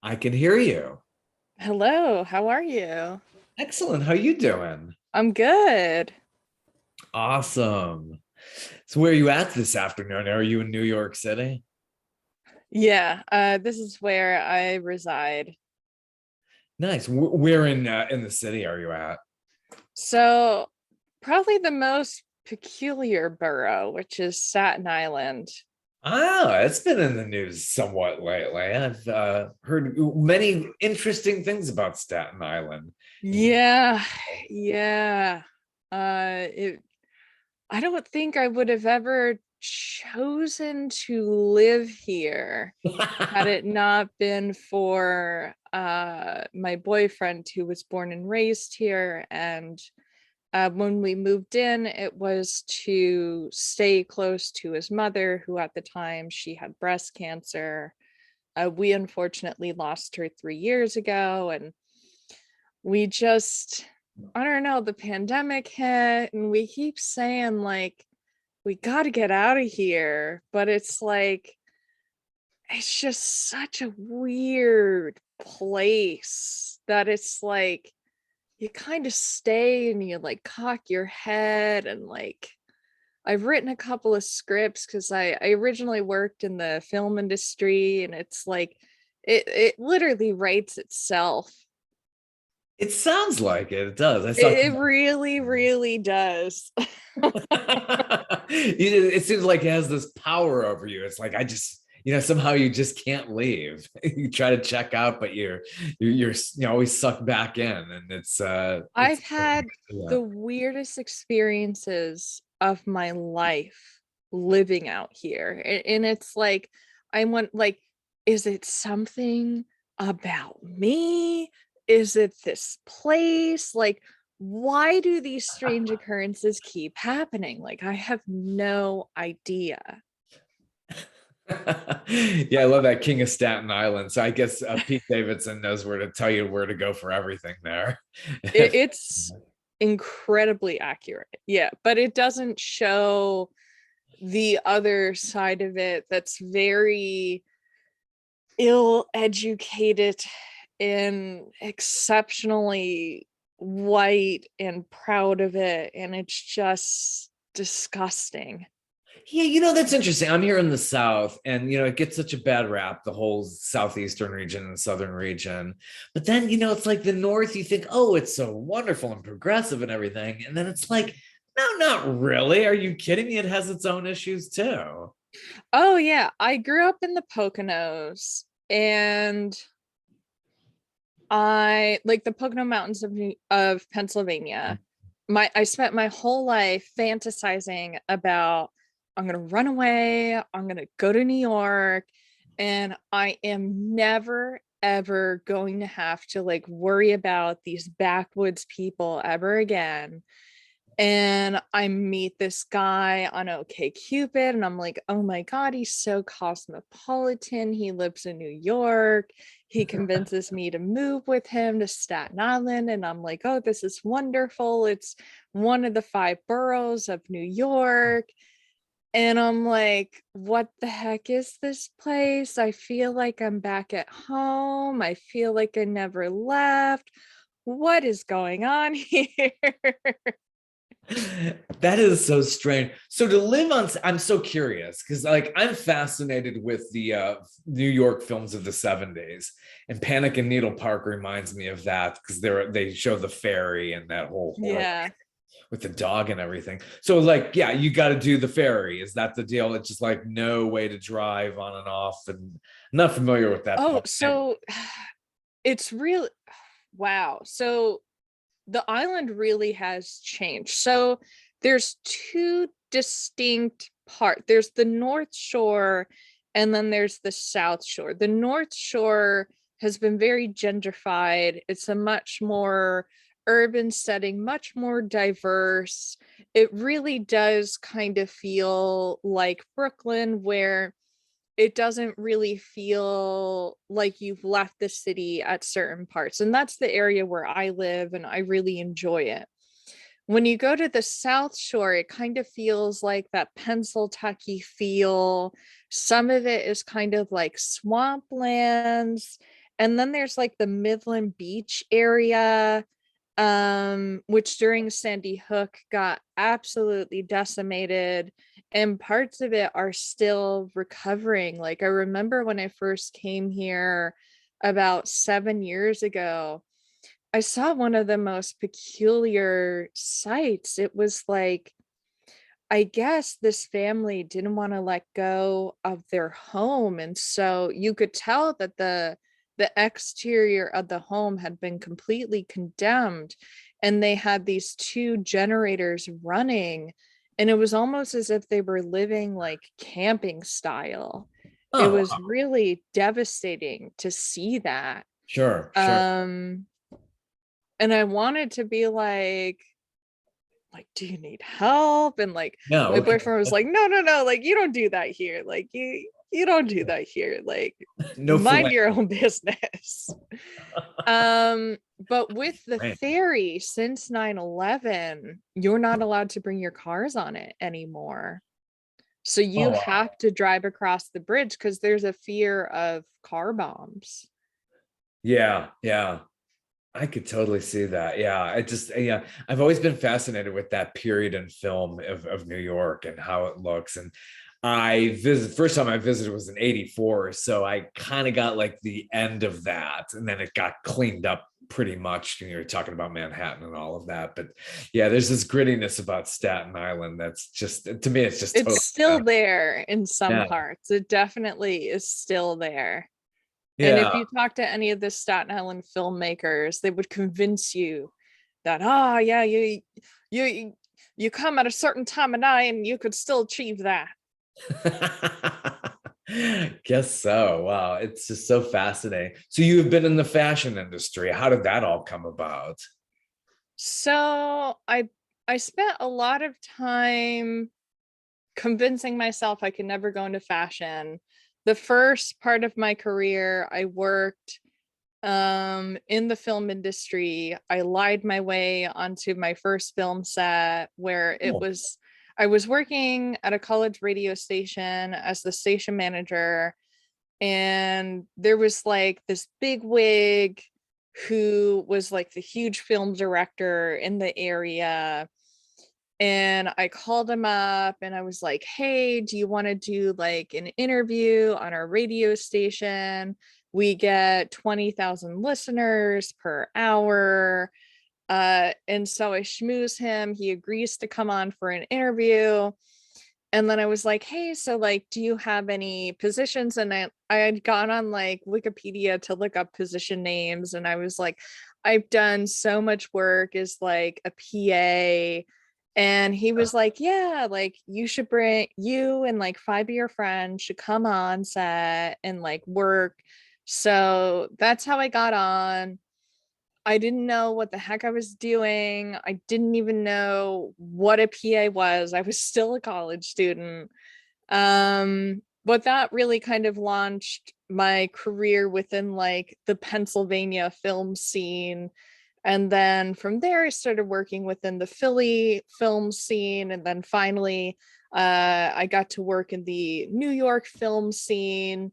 I can hear you. Hello, how are you? Excellent. How you doing? I'm good. Awesome. So where are you at this afternoon? Are you in New York City? Yeah, this is where I reside. Nice. Where in the city are you at? So, probably the most peculiar borough, which is Staten Island. Oh, it's been in the news somewhat lately. I've heard many interesting things about Staten Island. Yeah, yeah. It I don't think I would have ever chosen to live here had it not been for my boyfriend who was born and raised here. And when we moved in, it was to stay close to his mother, who at the time she had breast cancer. We unfortunately lost her 3 years ago, and we just, I don't know, the pandemic hit, and we keep saying, like, we got to get out of here. But it's like, it's just such a weird place that it's like, you kind of stay and you like cock your head and like I've written a couple of scripts because I originally worked in the film industry, and it's like it literally writes itself. It sounds like it. It does. I saw. It really, really does. It seems like it has this power over you. It's like I just, somehow you just can't leave. You try to check out, but you're always sucked back in, and it's I've had yeah. the weirdest experiences of my life living out here. And it's like, I want, like, is it something about me? Is it this place? Like, why do these strange occurrences keep happening? Like, I have no idea. Yeah, I love that King of Staten Island. So I guess Pete Davidson knows where to tell you where to go for everything there. It's incredibly accurate. Yeah, but it doesn't show the other side of it that's very ill educated and exceptionally white and proud of it. And it's just disgusting. Yeah, that's interesting. I'm here in the South, and it gets such a bad rap, the whole southeastern region and southern region. But then, it's like the North, you think, oh, it's so wonderful and progressive and everything. And then it's like, no, not really. Are you kidding me? It has its own issues too. Oh, yeah. I grew up in the Poconos, and I like the Pocono Mountains of Pennsylvania. I spent my whole life fantasizing about, I'm gonna run away, I'm gonna go to New York, and I am never ever going to have to like worry about these backwoods people ever again. And I meet this guy on OkCupid, and I'm like, oh my God, he's so cosmopolitan. He lives in New York. He convinces me to move with him to Staten Island. And I'm like, oh, this is wonderful. It's one of the five boroughs of New York. And I'm like, what the heck is this place? I feel like I'm back at home. I feel like I never left. What is going on here? That is so strange. So to live on, I'm so curious because like I'm fascinated with the New York films of the 70s, and Panic in Needle Park reminds me of that because they show the ferry and that whole horror Yeah. with the dog and everything. So like, yeah, you got to do the ferry. Is that the deal? It's just like no way to drive on and off, and I'm not familiar with that Oh, part. so it's real. Wow. So the island really has changed. So there's two distinct part. There's the North Shore and then there's the South Shore. The North Shore has been very gentrified. It's a much more urban setting, much more diverse. It really does kind of feel like Brooklyn, where it doesn't really feel like you've left the city at certain parts. And that's the area where I live, and I really enjoy it. When you go to the South Shore, it kind of feels like that Pennsylvania feel. Some of it is kind of like swamplands, And then there's like the Midland Beach area, which during Sandy Hook got absolutely decimated, and parts of it are still recovering. Like I remember when I first came here about 7 years ago, I saw one of the most peculiar sights. It was like, I guess this family didn't want to let go of their home. And so you could tell that the exterior of the home had been completely condemned. And they had these two generators running. And it was almost as if they were living like camping style. It Oh, was wow. really devastating to see that. Sure, sure. Um, and I wanted to be like, do you need help? And like Yeah, my okay. boyfriend was like, no, no, no, like you don't do that here. Like you don't do that here. Like No mind flat. your own business. But with the Right. ferry since 9/11, you're not allowed to bring your cars on it anymore. So Oh, you wow. have to drive across the bridge because there's a fear of car bombs. Yeah, yeah. I could totally see that. Yeah. Yeah, I've always been fascinated with that period in film of New York and how it looks. And first time I visited was in 84. So I kind of got like the end of that. And then it got cleaned up pretty much. You were talking about Manhattan and all of that. But yeah, there's this grittiness about Staten Island that's just, to me, it's just It's totally still better. there in some Yeah. parts. It definitely is still there. And if Yeah. you talk to any of the Staten Island filmmakers, they would convince you that, oh yeah, you you come at a certain time of night and you could still achieve that. Guess so. Wow, it's just so fascinating. So you've been in the fashion industry. How did that all come about? So I spent a lot of time convincing myself I could never go into fashion. The first part of my career, I worked in the film industry. I lied my way onto my first film set where Oh, I was working at a college radio station as the station manager, and there was like this big wig who was like the huge film director in the area. And I called him up and I was like, hey, do you want to do like an interview on our radio station? We get 20,000 listeners per hour. And so I schmooze him. He agrees to come on for an interview. And then I was like, hey, so like, do you have any positions? And I had gone on like Wikipedia to look up position names. And I was like, I've done so much work as like a PA. And he was like, yeah, like you should bring you and like five of your friends should come on set and like work. So that's how I got on. I didn't know what the heck I was doing. I didn't even know what a PA was. I was still a college student. But that really kind of launched my career within like the Pennsylvania film scene. And then from there, I started working within the Philly film scene. And then finally, I got to work in the New York film scene.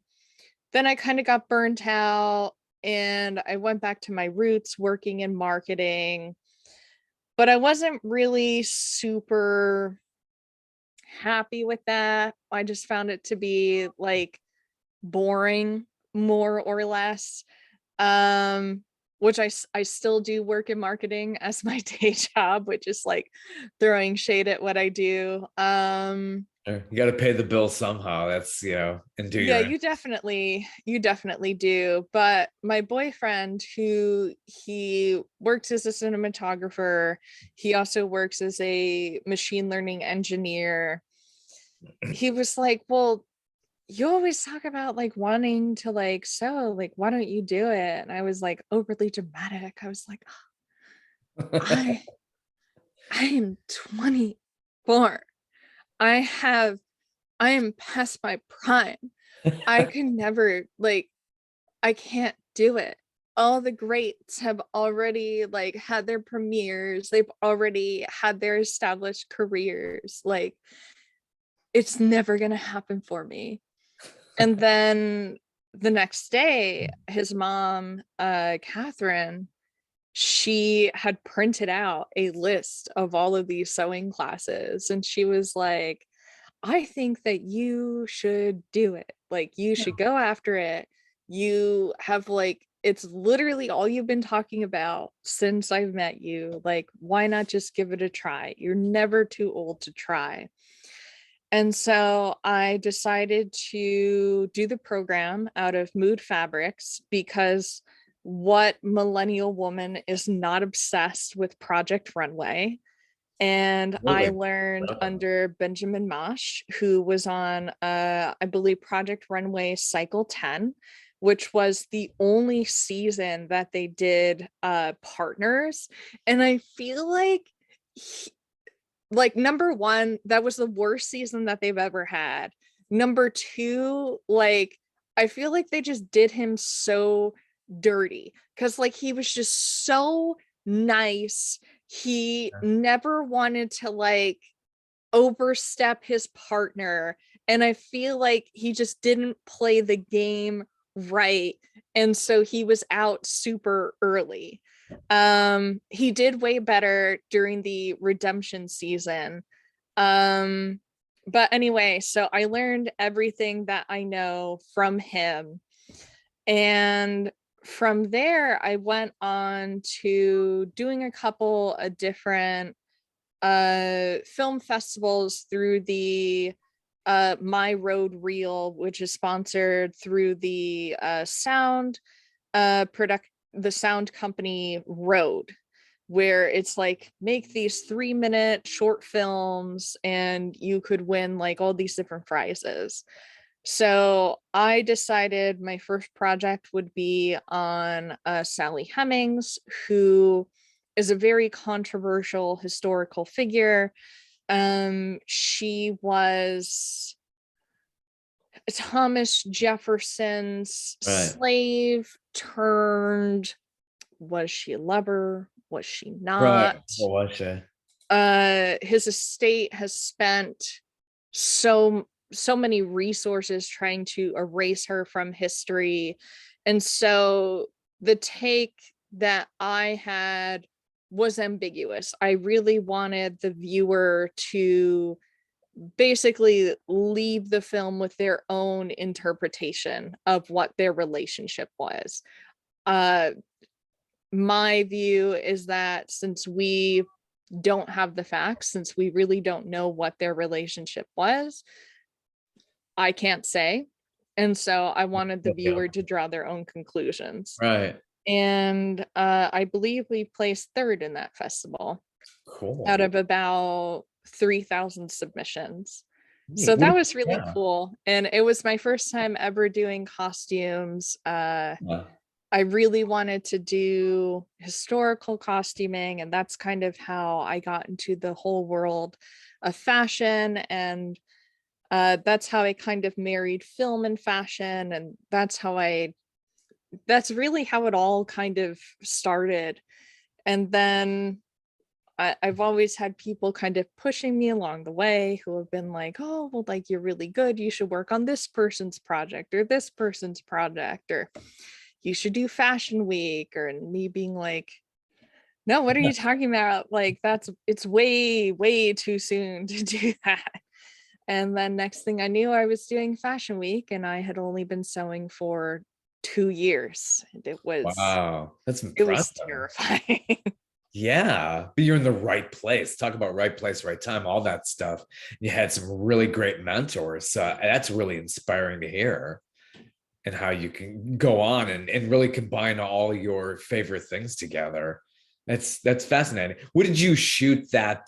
Then I kind of got burnt out and I went back to my roots working in marketing, but I wasn't really super happy with that. I just found it to be like boring, more or less. Um, which I still do work in marketing as my day job, which is like throwing shade at what I do. you got to pay the bill somehow. That's, and do Yeah, your. you definitely do. But my boyfriend, who he works as a cinematographer, he also works as a machine learning engineer. He was like, well, you always talk about like wanting to like sew, like why don't you do it? And I was like overly dramatic. I was like, I I am 24. I have I am past my prime. I can never like I can't do it. All the greats have already like had their premieres. They've already had their established careers. Like it's never going to happen for me. And then the next day, his mom, Catherine, she had printed out a list of all of these sewing classes, and she was like, I think that you should do it. Like, you should go after it. You have, like, it's literally all you've been talking about since I've met you. Like, why not just give it a try? You're never too old to try. And so I decided to do the program out of Mood Fabrics, because what millennial woman is not obsessed with Project Runway? And I Absolutely. learned under Benjamin Mosh, who was on, I believe, Project Runway Cycle 10, which was the only season that they did partners. And I feel like, like, number one, that was the worst season that they've ever had. Number two, like, I feel like they just did him so dirty, because, like, he was just so nice. He never wanted to, like, overstep his partner, and I feel like he just didn't play the game right, and so he was out super early. He did way better during the redemption season. um but anyway, so I learned everything that I know from him, and from there I went on to doing a couple of different film festivals through the My Road Reel, which is sponsored through the the sound company Road, where it's like, make these 3-minute short films and you could win like all these different prizes. So I decided my first project would be on Sally Hemings, who is a very controversial historical figure. She was Thomas Jefferson's Right. slave turned, was she a lover? Was she Right. not? What was it? His estate has spent so many resources trying to erase her from history. And so the take that I had was ambiguous. I really wanted the viewer to basically leave the film with their own interpretation of what their relationship was. Uh, my view is that since we don't have the facts, since we really don't know what their relationship was, I can't say. And so I wanted the Yeah. viewer to draw their own conclusions. Right. And I believe we placed third in that festival out Cool. of about 3,000 submissions. Neat. So What that did, was really yeah. cool. And it was my first time ever doing costumes. Yeah. I really wanted to do historical costuming, and that's kind of how I got into the whole world of fashion. And that's how I kind of married film and fashion. And that's really how it all kind of started. And then I've always had people kind of pushing me along the way who have been like, oh, well, like, you're really good. You should work on this person's project or this person's project, or you should do fashion week. Or and me being like, no, what are you talking about? Like, it's way, way too soon to do that. And then next thing I knew, I was doing fashion week, and I had only been sewing for 2 years. And Wow. That's it was impressive. terrifying. Yeah, but you're in the right place. Talk about right place, right time, all that stuff. You had some really great mentors. That's really inspiring to hear, and how you can go on and really combine all your favorite things together. That's fascinating. What did you shoot that?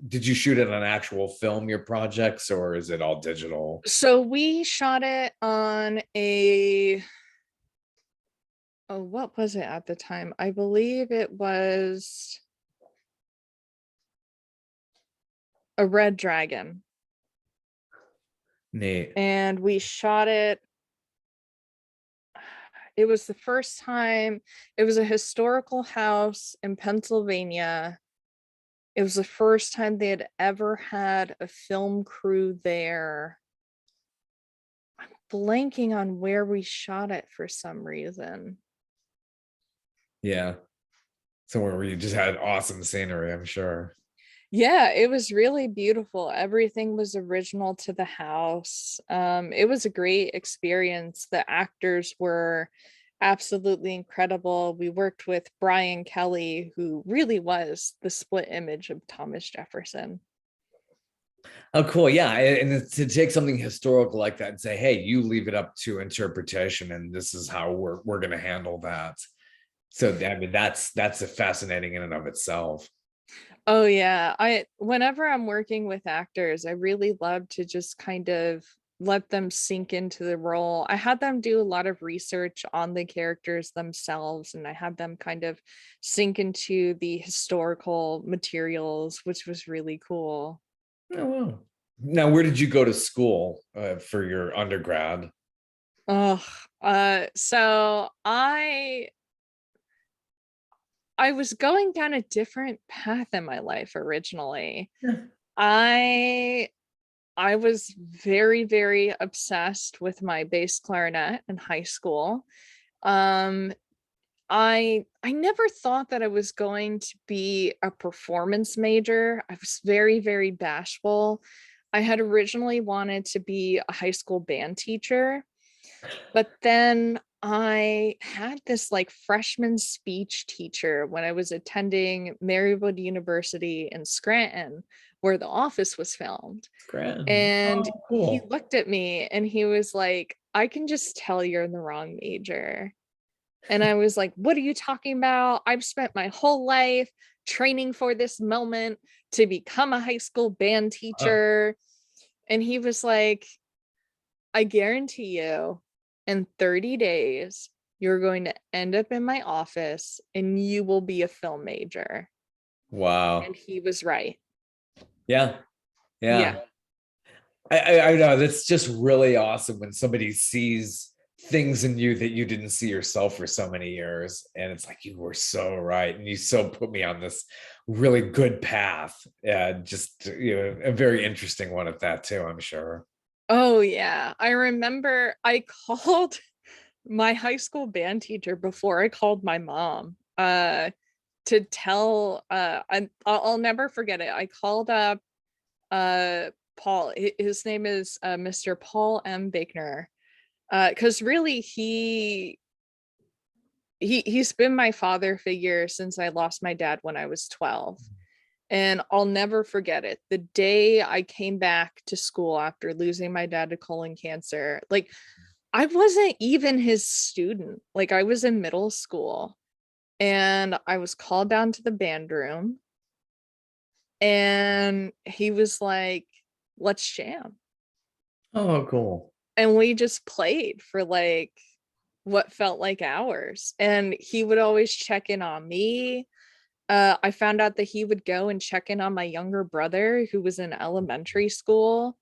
Did you shoot it on actual film, your projects, or is it all digital? So we shot it on a, oh, what was it at the time? I believe it was a Red Dragon. Neat. And we shot it. It was the first time, it was a historical house in Pennsylvania. It was the first time they had ever had a film crew there. blanking on where we shot it for some reason. Yeah. Somewhere where you just had awesome scenery, I'm sure. Yeah, it was really beautiful. Everything was original to the house. It was a great experience. The actors were absolutely incredible. We worked with Brian Kelly, who really was the split image of Thomas Jefferson. Oh, cool. Yeah. And to take something historical like that and say, hey, you leave it up to interpretation, and this is how we're gonna handle that. So I mean, that's a fascinating in and of itself. Oh yeah, whenever I'm working with actors, I really love to just kind of let them sink into the role. I had them do a lot of research on the characters themselves, and I had them kind of sink into the historical materials, which was really cool. Oh, wow. Now, where did you go to school for your undergrad? Oh, so I was going down a different path in my life originally. Yeah. I I was very, very obsessed with my bass clarinet in high school. Um, I never thought that I was going to be a performance major. I was very, very bashful. I had originally wanted to be a high school band teacher, but then I had this like freshman speech teacher when I was attending Marywood University in Scranton, where The Office was filmed. Grand. And Oh, he cool. looked at me and he was like, I can just tell you're in the wrong major. And I was like, what are you talking about? I've spent my whole life training for this moment to become a high school band Uh, teacher. And he was like, I guarantee you, in 30 days, you're going to end up in my office and you will be a film major. And wow. he was right. Yeah. Yeah. Yeah. I know that's just really awesome when somebody sees things in you that you didn't see yourself for so many years. And it's like, you were so right. And you so put me on this really good path. Yeah. Just, a very interesting one at that, too, I'm sure. Oh, yeah. I remember I called my high school band teacher before I called my mom to tell I'll never forget it. I called up Paul. His name is Mr. Paul M. Baker. Because really he's been my father figure since I lost my dad when I was 12. And I'll never forget it. The day I came back to school after losing my dad to colon cancer, like I wasn't even his student. Like I was in middle school and I was called down to the band room and he was like, let's jam. Oh, cool. And we just played for like what felt like hours. And he would always check in on me. I found out that he would go and check in on my younger brother who was in elementary school.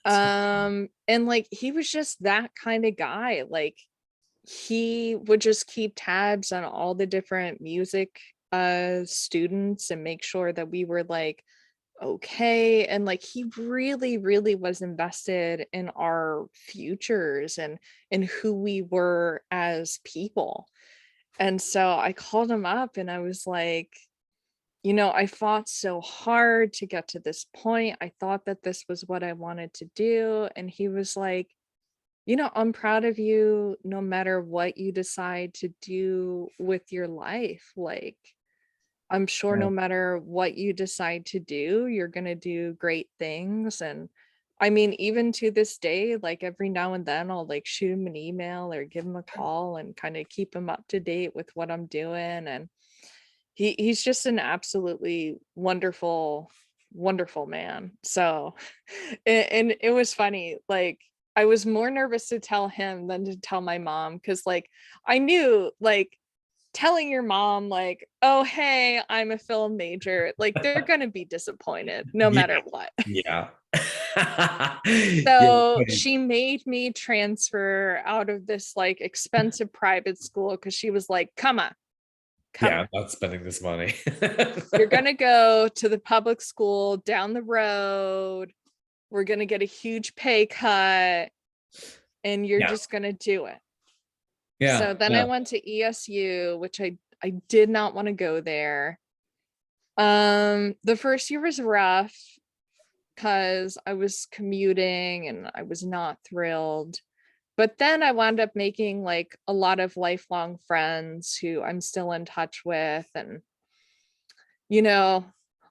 And like he was just that kind of guy. Like he would just keep tabs on all the different music students and make sure that we were like okay, and like he really really was invested in our futures and in who we were as people. And so I called him up and I was like, I fought so hard to get to this point. I thought that this was what I wanted to do. And he was like, I'm proud of you no matter what you decide to do with your life. Like, I'm sure no matter what you decide to do, you're going to do great things. And I mean, even to this day, like every now and then I'll like shoot him an email or give him a call and kind of keep him up to date with what I'm doing. And he's just an absolutely wonderful, wonderful man. So, and it was funny, like I was more nervous to tell him than to tell my mom because like I knew like telling your mom like, oh hey, I'm a film major, like they're gonna be disappointed no matter Yeah. what. Yeah. So Yeah. she made me transfer out of this like expensive private school because she was like, come Yeah. on, I'm not spending this money. you're gonna go to the public school down the road, we're gonna get a huge pay cut, and you're Yeah. just going to do it. Yeah. So then I Yeah. went to ESU, which I did not want to go there. The first year was rough because I was commuting and I was not thrilled. But then I wound up making like a lot of lifelong friends who I'm still in touch with. And, you know,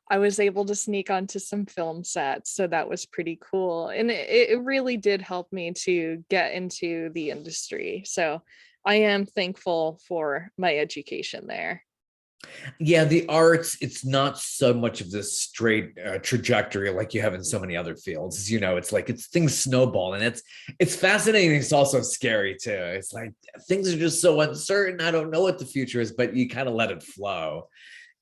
I was able to sneak onto some film sets. So that was pretty cool. And it really did help me to get into the industry. So I am thankful for my education there. Yeah, the arts, it's not so much of this straight trajectory like you have in so many other fields. You know, it's like it's things snowball, and it's fascinating. It's also scary too. It's like things are just so uncertain. I don't know what the future is, but you kind of let it flow.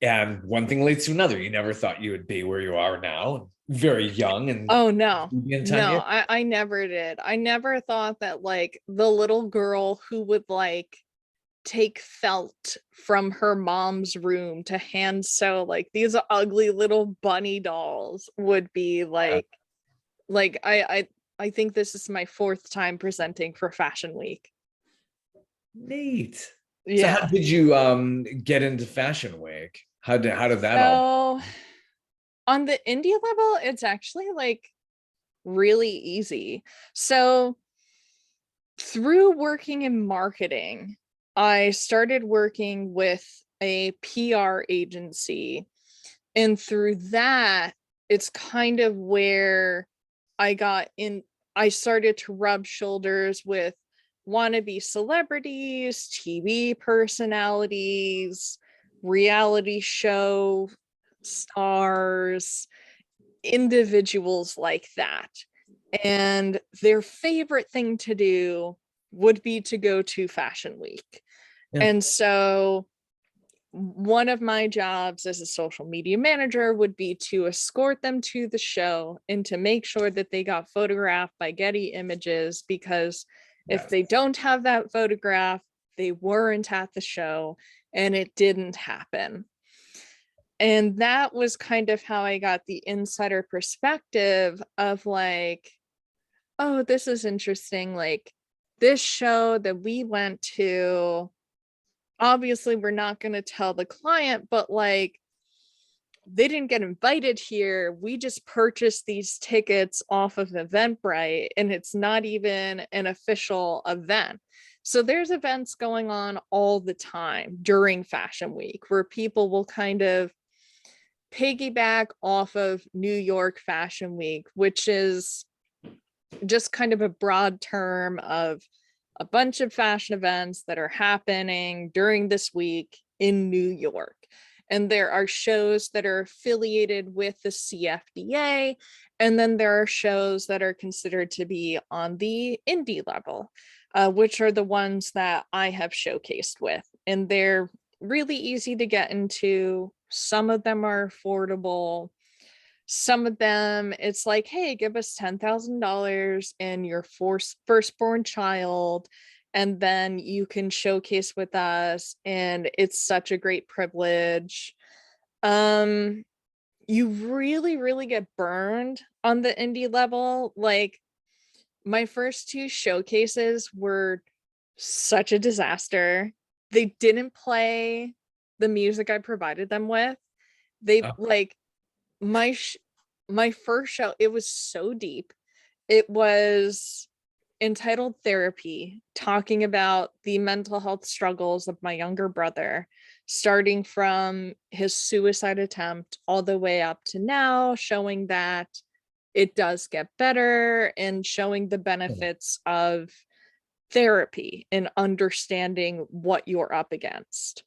And one thing leads to another. You never thought you would be where you are now, very young and Oh no, in 10 no, years. I never did. I never thought that like the little girl who would like take felt from her mom's room to hand sew like these ugly little bunny dolls would be like I think this is my fourth time presenting for Fashion Week. Neat. So how Yeah. did you get into Fashion Week? How did that all? So on the indie level, it's actually like really easy. So through working in marketing, I started working with a PR agency. And through that, it's kind of where I got in, I started to rub shoulders with wannabe celebrities, TV personalities, reality show stars, individuals like that. And their favorite thing to do would be to go to Fashion Week. Yeah. And so one of my jobs as a social media manager would be to escort them to the show and to make sure that they got photographed by Getty Images, because if Yes. they don't have that photograph, they weren't at the show and it didn't happen. And that was kind of how I got the insider perspective of like, oh, this is interesting. Like this show that we went to, obviously we're not going to tell the client, but like they didn't get invited here. We just purchased these tickets off of Eventbrite and it's not even an official event. So there's events going on all the time during Fashion Week where people will kind of piggyback off of New York Fashion Week, which is just kind of a broad term of a bunch of fashion events that are happening during this week in New York. And there are shows that are affiliated with the CFDA. And then there are shows that are considered to be on the indie level, which are the ones that I have showcased with. And they're really easy to get into. Some of them are affordable. Some of them, it's like, hey, give us $10,000 and your firstborn child, and then you can showcase with us. And it's such a great privilege. You really, really get burned on the indie level. Like my first two showcases were such a disaster. They didn't play the music I provided them with. They Oh, like my my first show, it was so deep. It was entitled Therapy, talking about the mental health struggles of my younger brother, starting from his suicide attempt all the way up to now, showing that it does get better and showing the benefits of therapy and understanding what you're up against.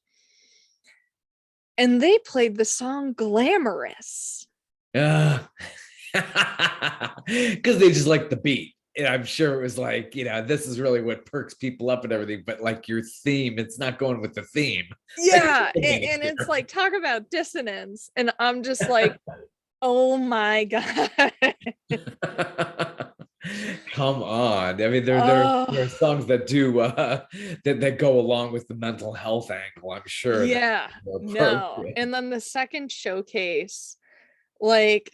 And they played the song Glamorous. yeah. Because they just like the beat. And I'm sure it was like, this is really what perks people up and everything. But like your theme, it's not going with the theme. Yeah, and it's like, talk about dissonance. And I'm just like, oh my God. Come on. I mean, there are Oh, songs that do that go along with the mental health angle. I'm sure that yeah, are no. appropriate. And then the second showcase, like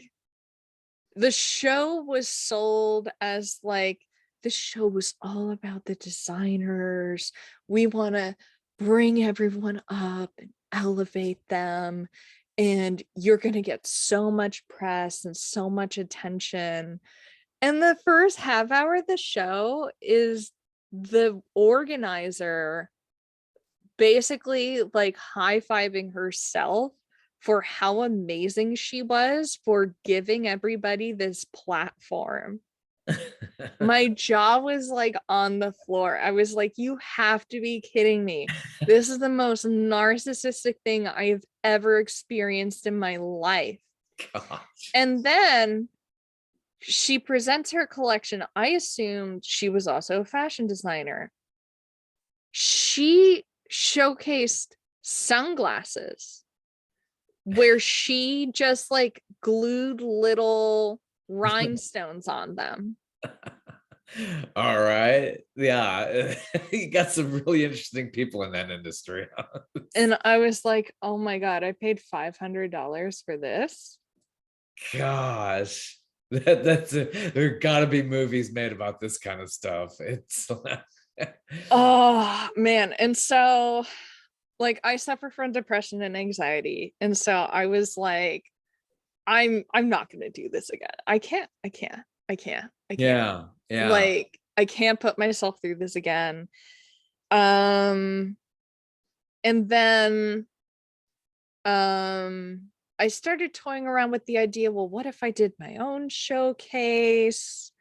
the show was sold as like this show was all about the designers. We want to bring everyone up and elevate them. And you're going to get so much press and so much attention. And the first half hour of the show is the organizer basically like high-fiving herself for how amazing she was for giving everybody this platform. My jaw was like on the floor. I was like, you have to be kidding me. This is the most narcissistic thing I've ever experienced in my life. Gosh. And then she presents her collection. I assumed she was also a fashion designer. She showcased sunglasses where she just like glued little rhinestones on them. All right. Yeah. You got some really interesting people in that industry. And I was like, oh my God, I paid $500 for this. Gosh. There gotta be movies made about this kind of stuff. It's Oh man. And so like I suffer from depression and anxiety. And so I was like, I'm not gonna do this again. I can't. yeah. Like I can't put myself through this again. And then I started toying around with the idea, well, what if I did my own showcase?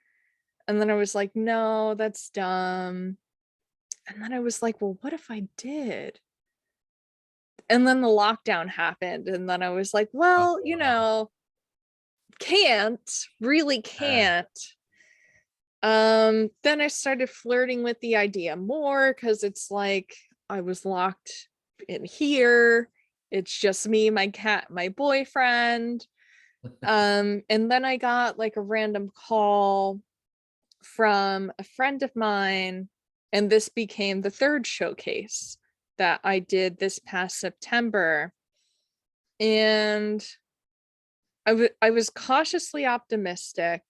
And then I was like, no, that's dumb. And then I was like, well, what if I did? And then the lockdown happened. And then I was like, well, you know, really can't. Then I started flirting with the idea more because it's like I was locked in here. It's just me, my cat, my boyfriend. And then I got like a random call from a friend of mine, and this became the third showcase that I did this past September. And I was cautiously optimistic,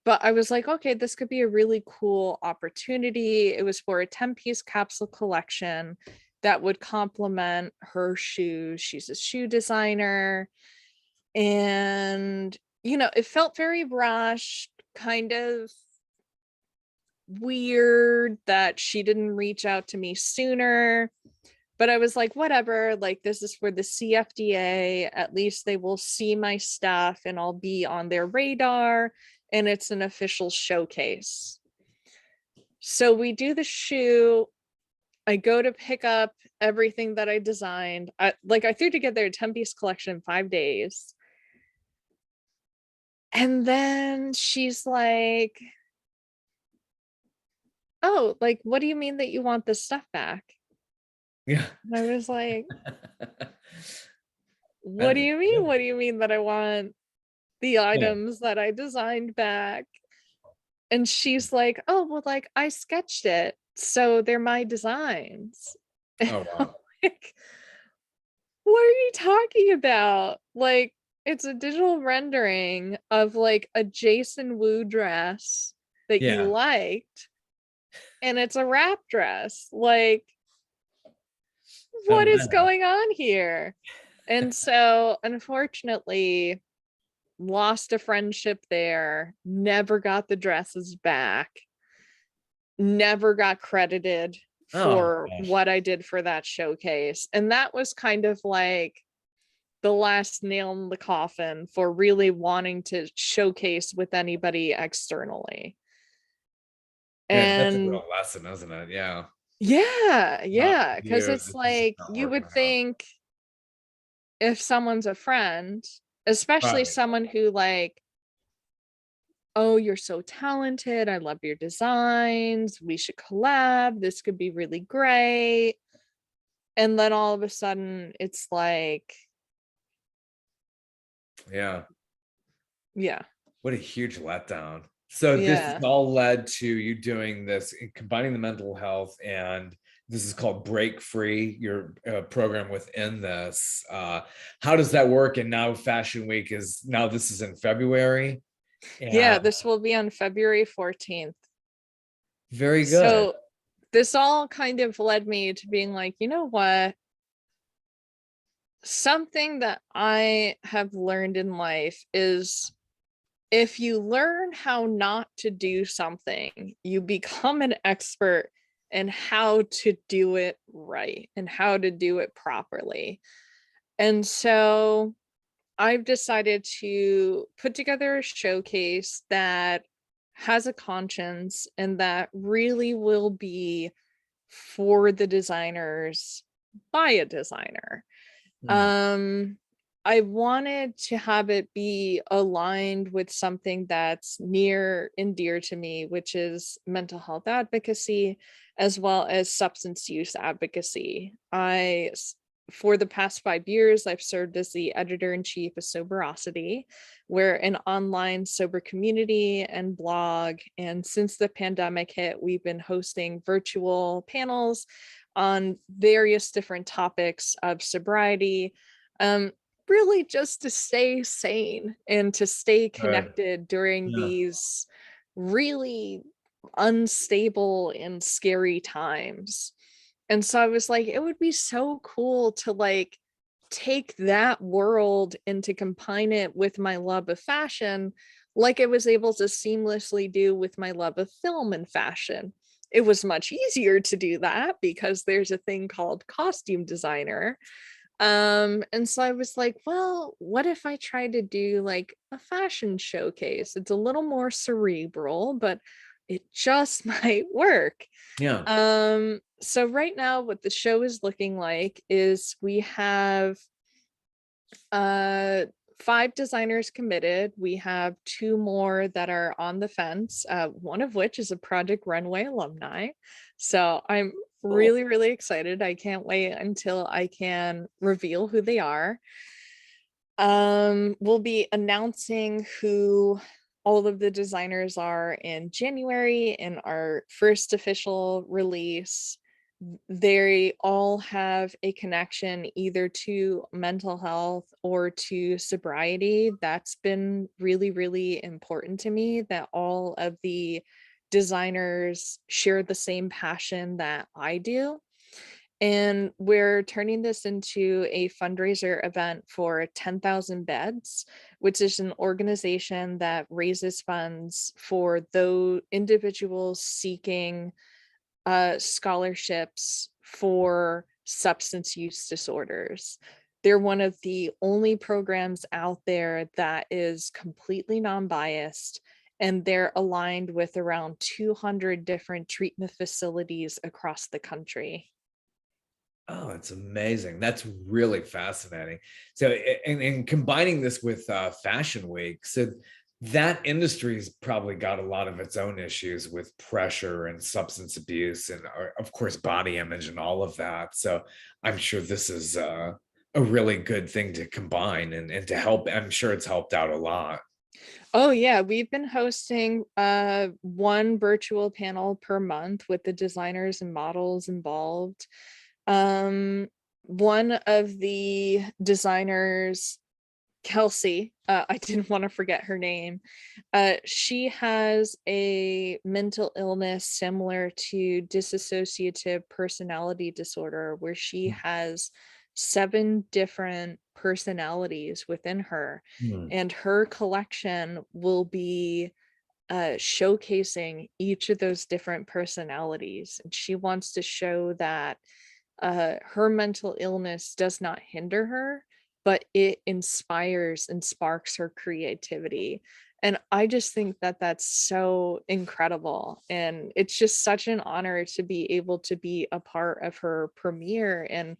but I was like, okay, this could be a really cool opportunity. It was for a 10-piece capsule collection that would complement her shoes. She's a shoe designer. And, you know, it felt very rushed, kind of weird that she didn't reach out to me sooner. But I was like, whatever, like this is for the CFDA. At least they will see my stuff and I'll be on their radar. And it's an official showcase. So we do the shoe. I go to pick up everything that I designed. I threw together a 10-piece collection in 5 days. And then she's like, oh, like, what do you mean that you want this stuff back? Yeah. And I was like, what do you mean? What do you mean that I want the items that I designed back? And she's like, oh, well, like I sketched it, so they're my designs. Oh, wow. Like, what are you talking about? Like, it's a digital rendering of like a Jason Wu dress that you Yeah. liked, and it's a wrap dress. Like, what is going on here? And so, unfortunately, lost a friendship there, never got the dresses back, never got credited for what I did for that showcase. And that was kind of like the last nail in the coffin for really wanting to showcase with anybody externally. Yeah, that's a And real lesson, isn't it? Yeah. yeah, because it's like you would out. think if someone's a friend, especially Right. someone who like, oh, you're so talented, I love your designs, we should collab, this could be really great. And then all of a sudden it's like, Yeah. What a huge letdown. So this has all led to you doing this, combining the mental health, and this is called Break Free, your program within this. How does that work? And now Fashion Week this is in February. Yeah, this will be on February 14th. Very good. So this all kind of led me to being like, you know what? Something that I have learned in life is if you learn how not to do something, you become an expert in how to do it right and how to do it properly. And so I've decided to put together a showcase that has a conscience and that really will be for the designers by a designer. Hmm. Um, I wanted to have it be aligned with something that's near and dear to me, which is mental health advocacy, as well as substance use advocacy. For the past 5 years, I've served as the editor-in-chief of Soberosity. We're an online sober community and blog. And since the pandemic hit, we've been hosting virtual panels on various different topics of sobriety, um, really just to stay sane and to stay Good. connected during Yeah. these really unstable and scary times. And so I was like, it would be so cool to like take that world and to combine it with my love of fashion, like I was able to seamlessly do with my love of film and fashion. It was much easier to do that because there's a thing called costume designer. And so I was like, well, what if I tried to do like a fashion showcase? It's a little more cerebral, but it just might work. Yeah. So right now what the show is looking like is we have uh 5 designers committed. We have 2 more that are on the fence, one of which is a Project Runway alumni. So I'm Cool. really excited. I can't wait until I can reveal who they are. We'll be announcing who all of the designers are in January in our first official release. They all have a connection either to mental health or to sobriety. That's been really important to me, that all of the designers share the same passion that I do. And we're turning this into a fundraiser event for 10,000 Beds, which is an organization that raises funds for those individuals seeking scholarships for substance use disorders. They're one of the only programs out there that is completely non-biased, and they're aligned with around 200 different treatment facilities across the country. Oh, it's amazing. That's really fascinating. So, and combining this with Fashion Week, so that industry's probably got a lot of its own issues with pressure and substance abuse, and of course, body image and all of that. So, I'm sure this is a really good thing to combine and to help. I'm sure it's helped out a lot. Oh yeah, we've been hosting one virtual panel per month with the designers and models involved. Um, one of the designers, Kelsey, I didn't want to forget her name. She has a mental illness similar to dissociative personality disorder, where she has 7 different personalities within her, Hmm. and her collection will be showcasing each of those different personalities. And she wants to show that her mental illness does not hinder her, but it inspires and sparks her creativity. And I just think that that's so incredible. And it's just such an honor to be able to be a part of her premiere and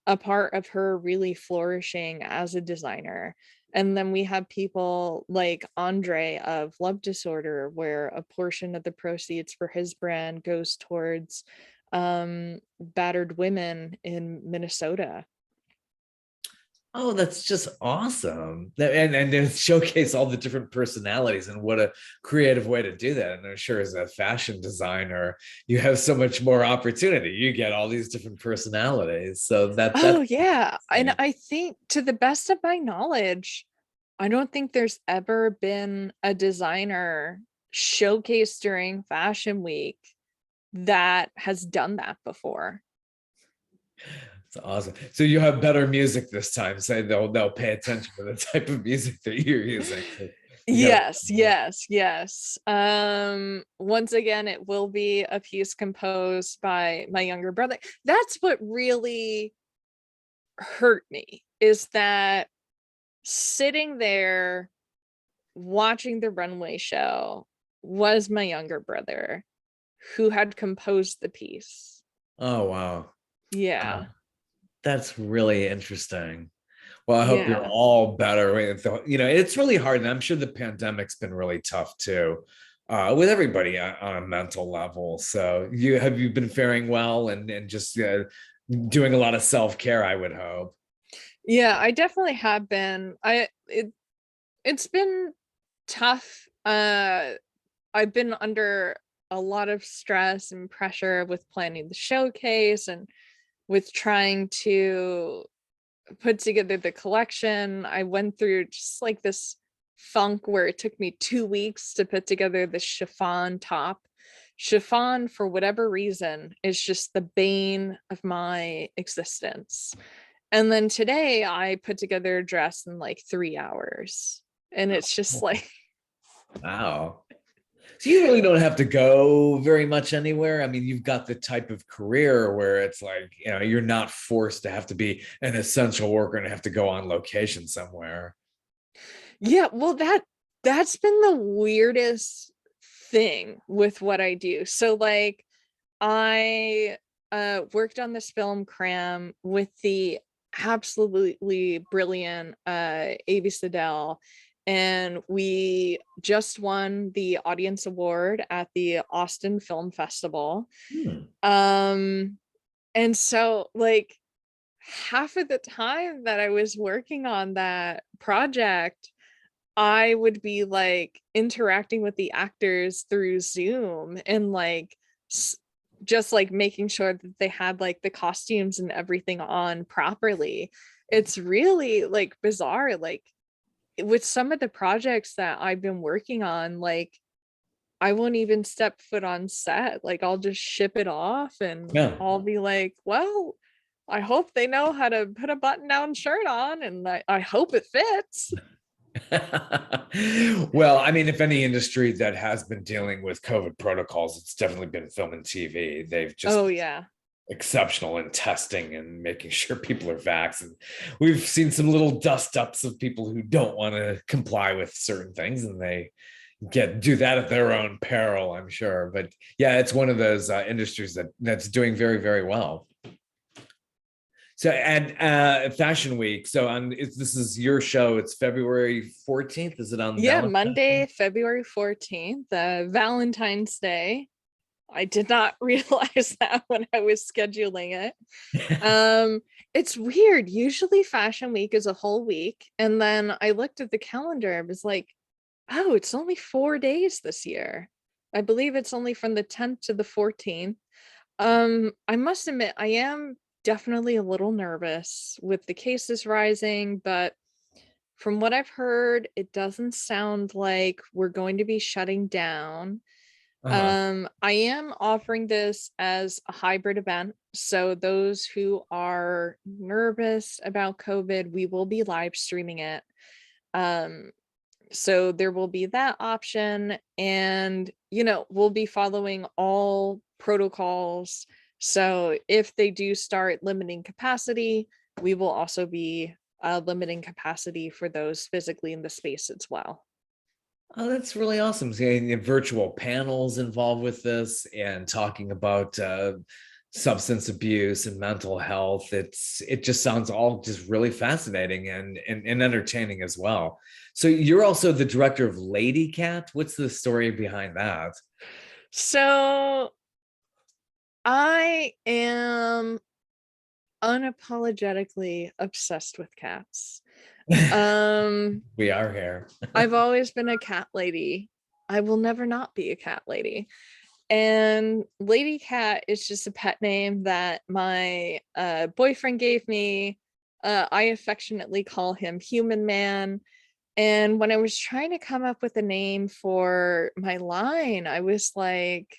a part of her really flourishing as a designer. And then we have people like Andre of Love Disorder, where a portion of the proceeds for his brand goes towards battered women in Minnesota. Oh, that's just awesome. And then showcase all the different personalities, and what a creative way to do that. And I'm sure as a fashion designer, you have so much more opportunity. You get all these different personalities. So that's Oh yeah. And interesting. I think, to the best of my knowledge, I don't think there's ever been a designer showcased during Fashion Week that has done that before. It's awesome. So you have better music this time. So they'll pay attention to the type of music that you're using. So you got Yes. Once again, it will be a piece composed by my younger brother. That's what really hurt me, is that sitting there watching the runway show was my younger brother who had composed the piece. Oh wow. Yeah. That's really interesting. Well, I hope you're Yeah. all better. It's really hard, and I'm sure the pandemic's been really tough too, with everybody on a mental level. So, have you been faring well and just doing a lot of self-care, I would hope. Yeah, I definitely have been. It's been tough. I've been under a lot of stress and pressure with planning the showcase and with trying to put together the collection. I went through just like this funk where it took me 2 weeks to put together the chiffon top. Chiffon, for whatever reason, is just the bane of my existence. And then today I put together a dress in like 3 hours. And it's just like, Wow. So you really don't have to go very much anywhere. I mean, you've got the type of career where it's like, you're not forced to have to be an essential worker and have to go on location somewhere. yeah, well, that's been the weirdest thing with what I do. So like I worked on this film cram with the absolutely brilliant Avi Siddell, and we just won the audience award at the Austin Film Festival. Hmm. And so like half of the time that I was working on that project, I would be like interacting with the actors through Zoom and like just like making sure that they had like the costumes and everything on properly. It's really like bizarre. Like with some of the projects that I've been working on, like I won't even step foot on set. Like I'll just ship it off and Yeah. I'll be like, well, I hope they know how to put a button down shirt on, and I hope it fits. Well, I mean, if any industry that has been dealing with COVID protocols, it's definitely been film and TV. They've just Oh been yeah. exceptional in testing and making sure people are vaccinated. We've seen some little dust ups of people who don't want to comply with certain things, and they do that at their own peril, I'm sure. But yeah, it's one of those industries that's doing very, very well. So at Fashion Week, so this is your show. It's February 14th. Is it on Yeah, Valentine's Monday, February 14th, Valentine's Day. I did not realize that when I was scheduling it. Day? It's weird. Usually Fashion Week is a whole week. And then I looked at the calendar. I was like, oh, it's only 4 days this year. I believe it's only from the 10th to the 14th. I must admit, I am definitely a little nervous with the cases rising, but from what I've heard, it doesn't sound like we're going to be shutting down. Uh-huh. I am offering this as a hybrid event. So those who are nervous about COVID, we will be live streaming it. Um, so there will be that option, and we'll be following all protocols. So if they do start limiting capacity, we will also be limiting capacity for those physically in the space as well. Oh, that's really awesome. Seeing virtual panels involved with this and talking about substance abuse and mental health. It just sounds all just really fascinating and entertaining as well. So you're also the director of Lady Cat. What's the story behind that? So I am unapologetically obsessed with cats. We are here. I've always been a cat lady. I will never not be a cat lady. And Lady Cat is just a pet name that my boyfriend gave me. I affectionately call him Human Man. And when I was trying to come up with a name for my line, I was like,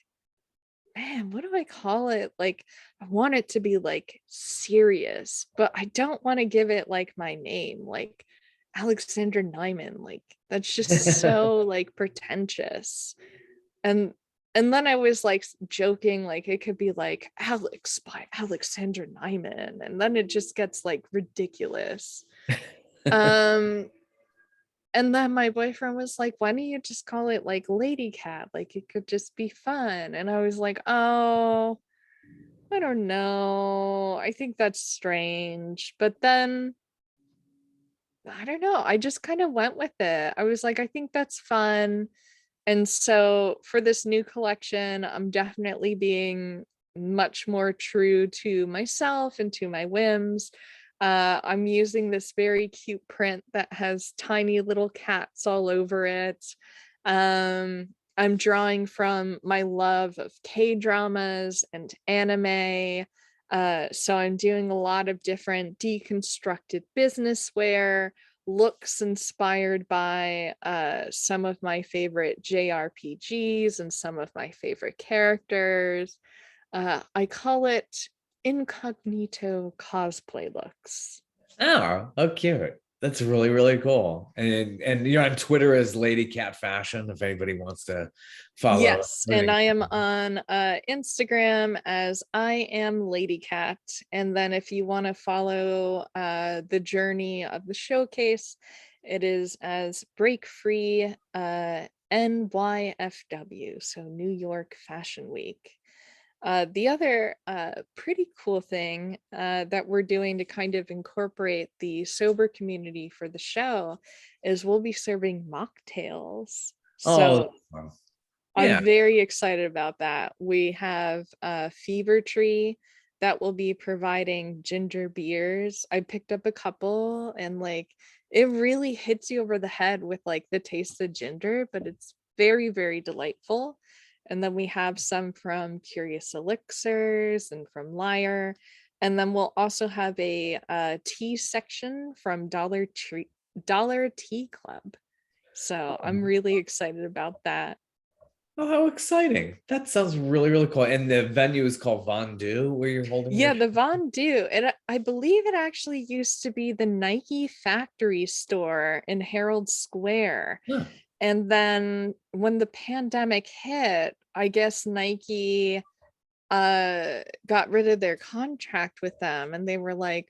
man, what do I call it? Like, I want it to be like serious, but I don't want to give it like my name, like Alexandra Nyman. Like, that's just so like pretentious. And then I was like joking, like it could be like Alex by Alexandra Nyman, and then it just gets like ridiculous. Um, and then my boyfriend was like, why don't you just call it like Lady Cat? Like it could just be fun. And I was like, oh, I don't know. I think that's strange. But then I don't know. I just kind of went with it. I was like, I think that's fun. And so for this new collection, I'm definitely being much more true to myself and to my whims. I'm using this very cute print that has tiny little cats all over it. I'm drawing from my love of K-dramas and anime. So I'm doing a lot of different deconstructed business wear, looks inspired by some of my favorite JRPGs and some of my favorite characters. I call it incognito cosplay looks. Oh, how cute. That's really, really cool. And you're on Twitter as Lady Cat Fashion, if anybody wants to follow Yes, and everything. I am on Instagram as I am Lady Cat. And then if you want to follow the journey of the showcase, it is as Break Free NYFW, so New York Fashion Week. The other pretty cool thing that we're doing to kind of incorporate the sober community for the show is we'll be serving mocktails. Oh, So that's fun. I'm Yeah. very excited about that. We have Fever Tree that will be providing ginger beers. I picked up a couple and like it really hits you over the head with like the taste of ginger, but it's very, very delightful. And then we have some from Curious Elixirs and from Lyre. And then we'll also have a tea section from Dollar Tea Club. So I'm really excited about that. Oh, how exciting. That sounds really, really cool. And the venue is called Fondue, where you're holding your Yeah, the Fondue. I believe it actually used to be the Nike factory store in Herald Square. Huh. And then when the pandemic hit, I guess Nike got rid of their contract with them and they were like,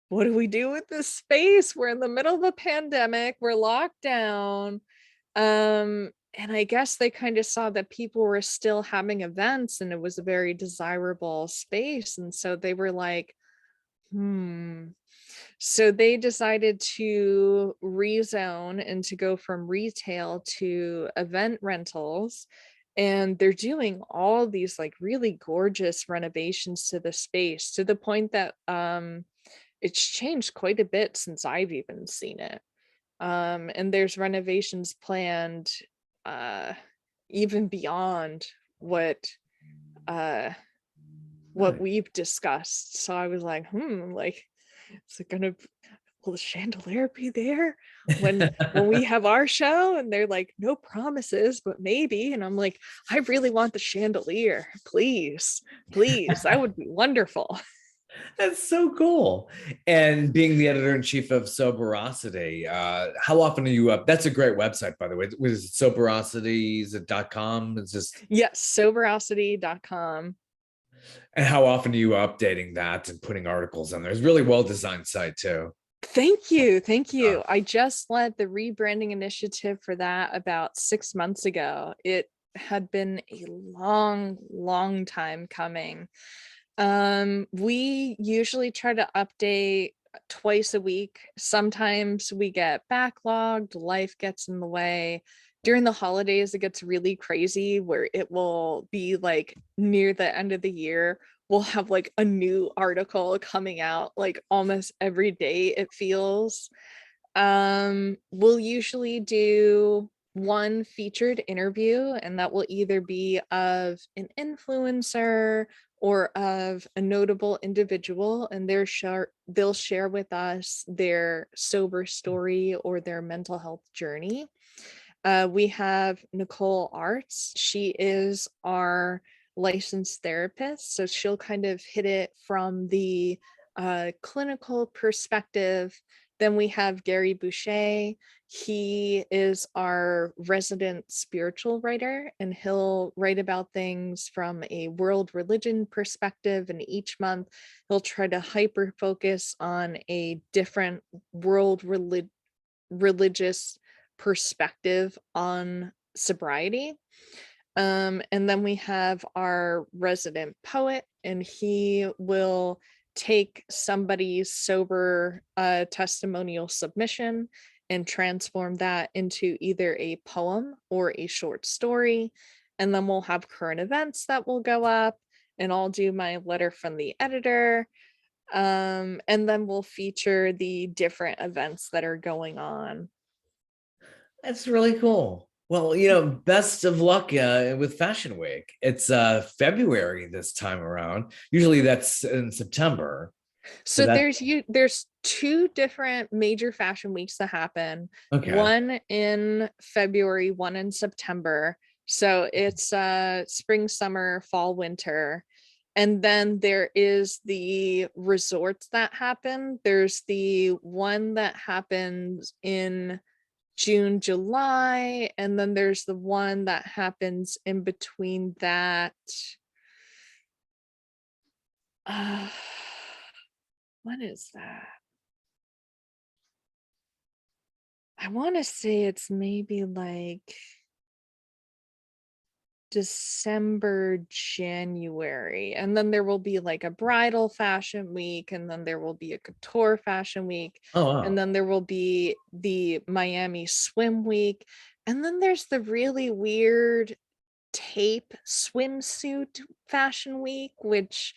what do we do with this space? We're in the middle of a pandemic, we're locked down. And I guess they kind of saw that people were still having events and it was a very desirable space. And so they were like, hmm. So they decided to rezone and to go from retail to event rentals. And they're doing all these like really gorgeous renovations to the space to the point that it's changed quite a bit since I've even seen it. And there's renovations planned uh even beyond what uh what Nice. we've discussed. So I was like, like, is it gonna, will the chandelier be there when we have our show? And they're like, no promises, but maybe. And I'm like, I really want the chandelier, please, please, that would be wonderful. That's so cool. And being the editor in chief of Soberosity, how often are you up? That's a great website, by the way. Was it soberosities.com? It's just, Yes, soberosity.com. and how often are you updating that and putting articles on there? It's a really well designed site too. Thank you. Thank Uh, you. I just led the rebranding initiative for that about 6 months ago. It had been a long, long time coming. We usually try to update twice a week. Sometimes we get backlogged, life gets in the way. During the holidays, it gets really crazy where it will be like near the end of the year. We'll have like a new article coming out like almost every day, it feels. We'll usually do one featured interview, and that will either be of an influencer or of a notable individual, and they'll share with us their sober story or their mental health journey. We have Nicole Arts. She is our licensed therapist. So she'll kind of hit it from the clinical perspective. Then we have Gary Boucher. He is our resident spiritual writer, and he'll write about things from a world religion perspective. And each month, he'll try to hyper focus on a different world religious perspective on sobriety. And then we have our resident poet, and he will take somebody's sober testimonial submission and transform that into either a poem or a short story. And then we'll have current events that will go up, and I'll do my letter from the editor. And then we'll feature the different events that are going on. That's really cool. Well, best of luck with Fashion Week. It's February this time around. Usually that's in September. So there's two different major fashion weeks that happen. Okay. One in February, one in September. So it's spring, summer, fall, winter. And then there is the resorts that happen. There's the one that happens in June, July, and then there's the one that happens in between that. When is that? I want to say it's maybe like December, January, and then there will be like a bridal fashion week, and then there will be a couture fashion week, Oh, wow. and then there will be the Miami swim week, and then there's the really weird tape swimsuit fashion week, which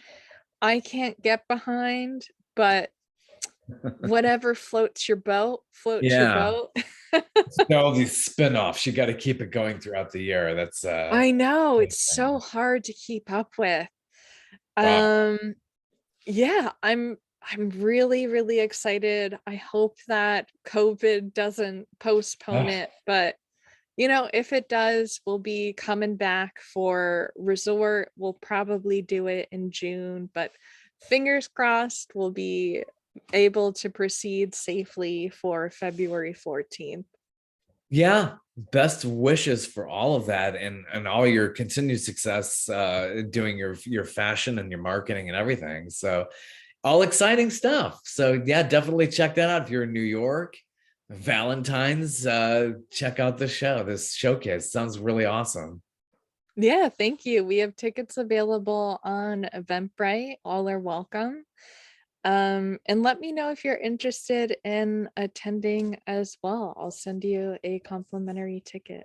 I can't get behind, but whatever floats your boat, floats your boat. All these spin-offs, you got to keep it going throughout the year. That's I know, it's so hard to keep up with. wow. Yeah, I'm really, really excited. I hope that COVID doesn't postpone it, but if it does, we'll be coming back for resort. We'll probably do it in June, but fingers crossed we'll be able to proceed safely for February 14th. Yeah, best wishes for all of that, and all your continued success doing your fashion and your marketing and everything. So all exciting stuff. So yeah, definitely check that out if you're in New York. Valentine's, check out the show. This showcase sounds really awesome. Yeah, thank you. We have tickets available on Eventbrite. All are welcome. And let me know if you're interested in attending as well. I'll send you a complimentary ticket.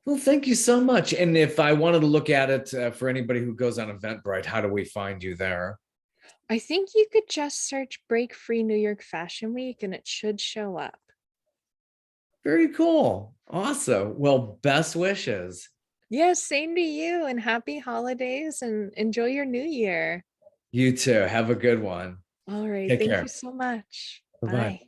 Well, thank you so much. And if I wanted to look at it for anybody who goes on Eventbrite, how do we find you there? I think you could just search Break Free New York Fashion Week and it should show up. Very cool. Awesome. Well, best wishes. Yes, same to you, and happy holidays and enjoy your new year. You too. Have a good one. All right. Take Thank you care. so much. Bye-bye. Bye.